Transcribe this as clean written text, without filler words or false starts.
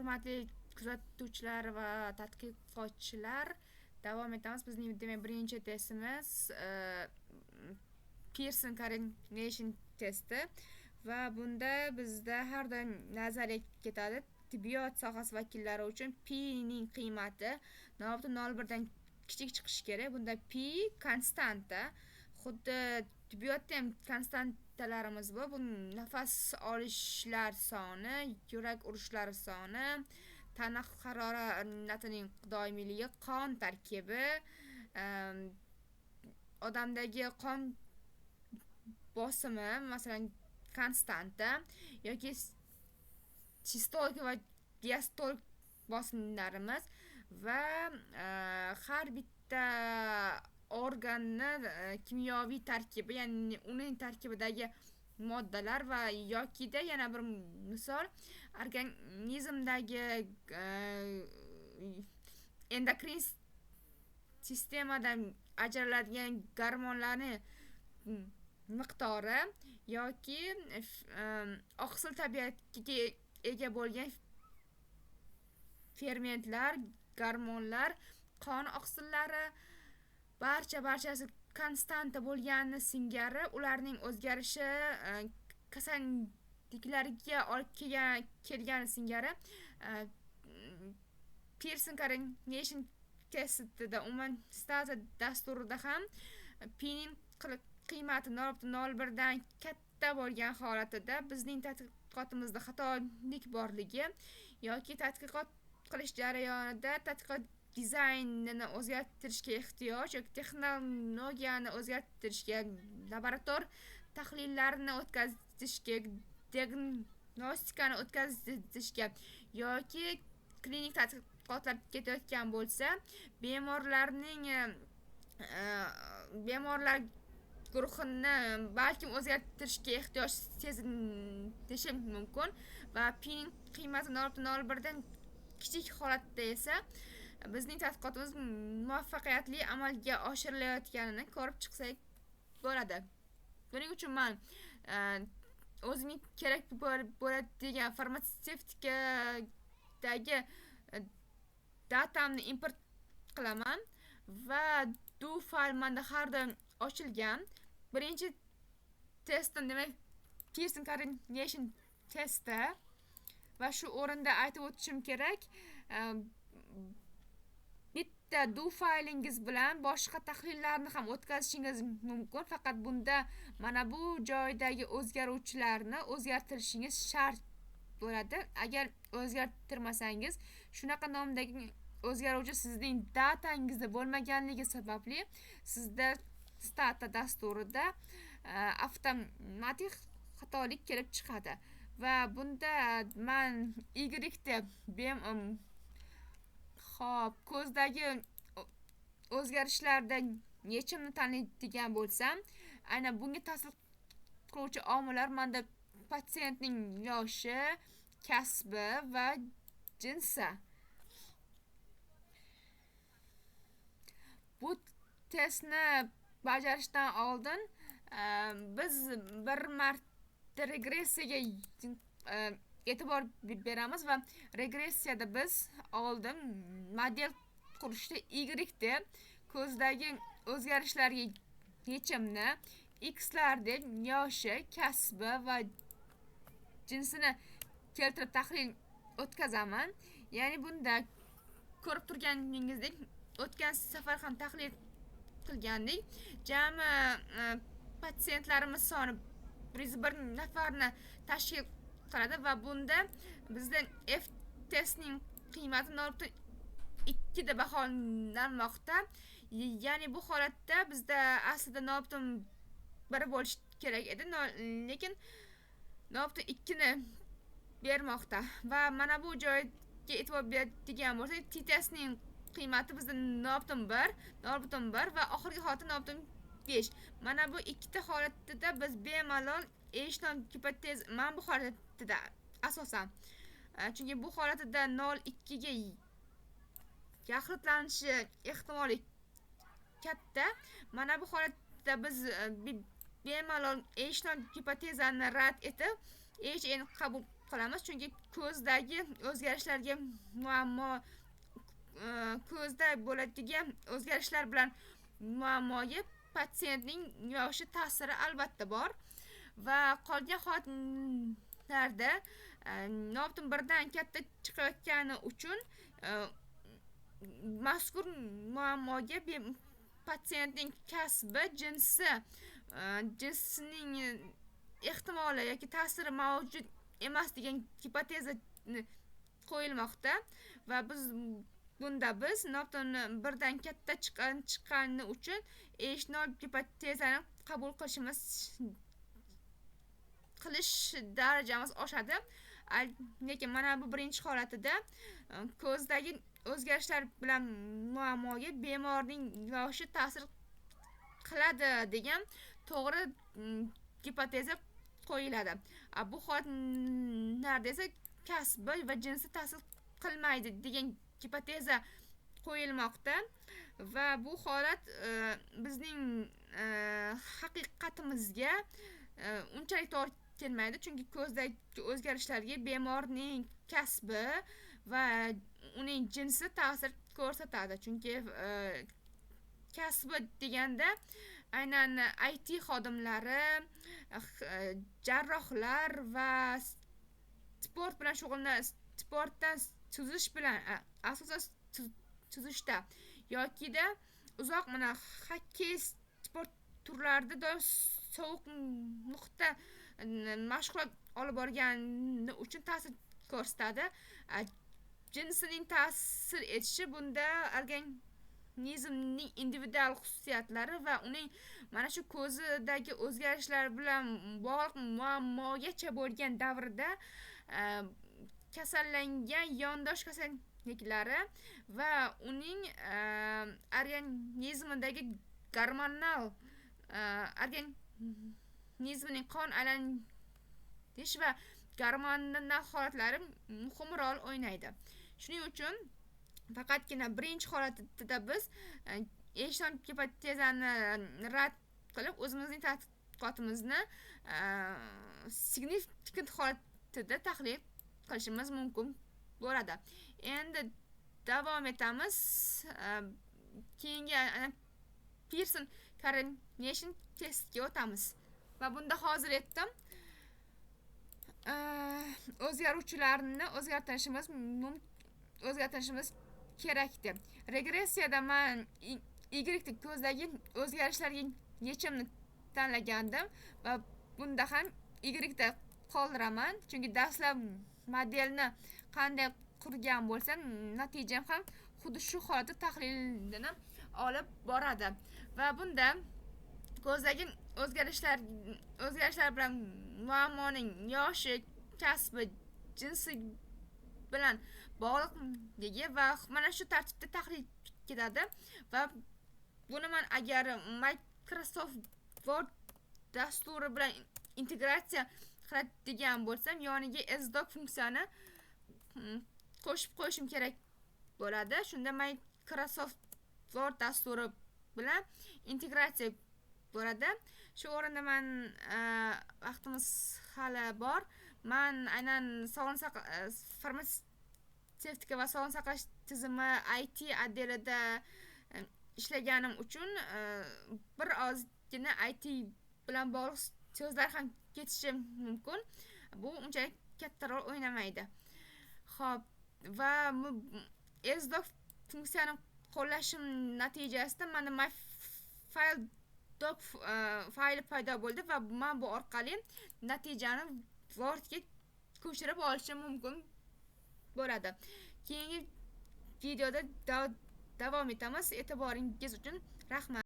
Hurmatli kuzatuvchilar va tadqiqotchilar, davom etamiz. Bizning demak birinchi testimiz Pearson Correlation testi va bunda bizda har doim nazariya ketadi. Tibbiyot sohasi vakillari uchun P ning qiymati 0.01 dan kichik chiqishi kerak. Bunda P konstanta. Xuddi tibbiyotda ham konstantalarimiz bor. Bu nafas olishlar soni, yurak urishlari soni, tana haroratining doimiyligi, qon tarkibi, odamdagi qon bosimi, masalan, konstanta yoki sistolik va diastolik bosimlarimiz va har bitta organni kimyoviy tarkibi, ya'ni uning tarkibidagi moddalar va yokida yana bir misol organizmdagi endokrin sistemadan ajraladigan gormonlarni miqdori yoki oqsil tabiatiga ega bo'lgan fermentlar, gormonlar, qon oqsillari barchasi konstanta bo'lgani singari ularning o'zgarishi kasalliklarga olib kelgani singari Pearson Correlation testida umuman staza dasturida ham P ning qiymati 0.01 dan katta bo'lgan holatida bizning tadqiqotimizda xatolik borligi yoki tadqiqot qilish jarayonida tadqiqot dizaynini o'zgartirishga ehtiyoj yoki texnologiyani o'zgartirishga, laborator tahlillarni o'tkazishga, diagnostikani o'tkazishga yoki klinik tadqiqotlar ketayotgan bo'lsa, bemorlar guruhini balkim o'zgartirishga ehtiyoj sezilishi mumkin va P ning qiymati 0.01 dan kichik holatda esa bizning tadqiqotimiz muvaffaqiyatli amalga oshirilayotganini ko'rib chiqsak bo'ladi. Buning uchun men o'zimning kerak bo'ladigan farmatsevtikadagi datamni import qilaman va do fayl menda har doim ochilgan. Birinchi testdan, demak, Pearson Correlation testi va shu o'rinda aytib o'tishim kerak, bitta do faylingiz bilan boshqa tahlillarni ham o'tkazishingiz mumkin, faqat bunda mana bu joydagi o'zgaruvchilarni o'zgartirishingiz shart bo'ladi. Agar o'zgartirmasangiz, shunaqa nomdagi o'zgaruvchi sizning datangizda bo'lmaganligi sababli sizda stata dasturida avtomatik xatolik kelib chiqadi va bunda men Y deb ko'zdagi o'zgarishlardan yechimni tanlaydigan bo'lsam, aynan bunga ta'sir qiluvchi omillar menda patsientning yoshi, kasbi va jinsi. Bu testni bajarishdan oldin biz bir marta regressiyaga e'tibor beramiz va regressiyada biz oldin model qurishda Y deb ko'zdagi o'zgarishlarga yechimni, Xlar deb yoshi, kasbi va jinsini keltirib tahlil o'tkazaman. Ya'ni bunda ko'rib turganingizdek, o'tgan safar ham tahlil qilgandik. Jami patsientlarimiz soni 101 nafarni tashkil qiladi va bunda bizda F testning qiymati 0.2 deb baholanmoqda. Ya'ni bu holatda bizda aslida 0.1 bo'lishi kerak edi, lekin 0.2 ni bermoqda va mana bu joyga e'tibor beradigan bo'lsak, T testning qiymati bizda 0.1 va oxirgi holati 0.5. Mana bu ikkita holatda biz bemalol Eshton gipotez, mana bu holatda asosan, chunki bu holatda 0.2 ga yaxlitlanishi ehtimoli katta. Mana bu holatda biz bemalol Eshton gipotezani rad etib HN qabul qilamiz, chunki ko'zdagi o'zgarishlarga muammo ko'zda bo'ladigan o'zgarishlar bilan muammoga patsientning yoshi ta'siri albatta bor va qolgan holatlarda nobud birdan katta chiqayotgani uchun mazkur muammoga patsientning kasbi jinsining ehtimoli yoki ta'siri mavjud emas degan gipoteza qo'yilmoqda va biz nobudni birdan katta chiqqani uchun eshitnol gipotezani qabul qilish darajamiz oshadi. Lekin mana bu birinchi holatida ko'zdagi o'zgarishlar bilan muammoga bemorning yoshi ta'sir qiladi degan to'g'ri gipoteza qo'yiladi. Bu holatlarda esa kasbi va jinsi ta'sir qilmaydi degan gipoteza qo'yilmoqda va bu holat bizning haqiqatimizga unchalik to'g'ri kelmaydi, chunki ko'zdagi o'zgarishlarga bemorning kasbi va uning jinsi ta'sir ko'rsatadi. Chunki kasbi deganda aynan IT xodimlari, jarrohlar va sport bilan sportdan suzish bilan asosan suzishda yokida uzoq mana xokkey sport turlarida doim sovuq muhitda mashg'ulot olib borgani uchun ta'sir ko'rsatadi. Jinsining ta'sir etishi bunda organizmning individual xususiyatlari va uning mana shu ko'zidagi o'zgarishlar bilan bog'liq muammogagacha bo'lgan davrida kasallangan yondosh kasalliklari va uning organizmidagi gormonal organizmning qon aylanish va gormonal holatlari muhim rol o'ynaydi. Shuning uchun faqatgina birinchi holatda biz eshitgan gipotezani rad qilib o'zimizning tadqiqotimizni signifikant holatida tahlil qilishimiz mumkin bo'ladi. Endi davom etamiz. Keyingi Pearson correlation testga o'tamiz va bunda hozir aytdim, o'zgaruvchilarni o'zgartirishimiz kerak deb. Regressiyada men Y ko'zdagi o'zgarishlarga yechimni tanlagandim va bunda ham Y da qoldiraman, chunki dastlab modelni qanday qurgan bo'lsam, natijam ham xuddi shu holatda tahlilini olib boradi va bunda ko'zdagi o'zgarishlar bilan muammoning yoshi, kasbi, jinsi bilan bog'liqligi va mana shu tartibda tahlil ketadi va buni men agar Microsoft Word dasturi bilan integratsiya qiladigan bo'lsam, yoniga SDoc funksiyani qo'shib qo'yishim kerak bo'ladi. Shunda Microsoft Word dasturi bilan integratsiya bo'ladi. Shu o'rinda men vaqtimiz hali bor. Men aynan farmatsevtika va sog'liqni saqlash tizimi IT отделida ishlaganim uchun bir ozgina IT bilan bog'liq so'zlar ham ketishi mumkin. Bu unchalik katta rol o'ynamaydi. Xo'p, va SDoc funksiyani qo'llashim natijasida mana MyFileDoc fayli paydo bo'ldi va men bu orqali natijani Wordga ko'chirib olishim mumkin bo'ladi. Keyingi videoda davom etamiz. E'tiboringiz uchun rahmat.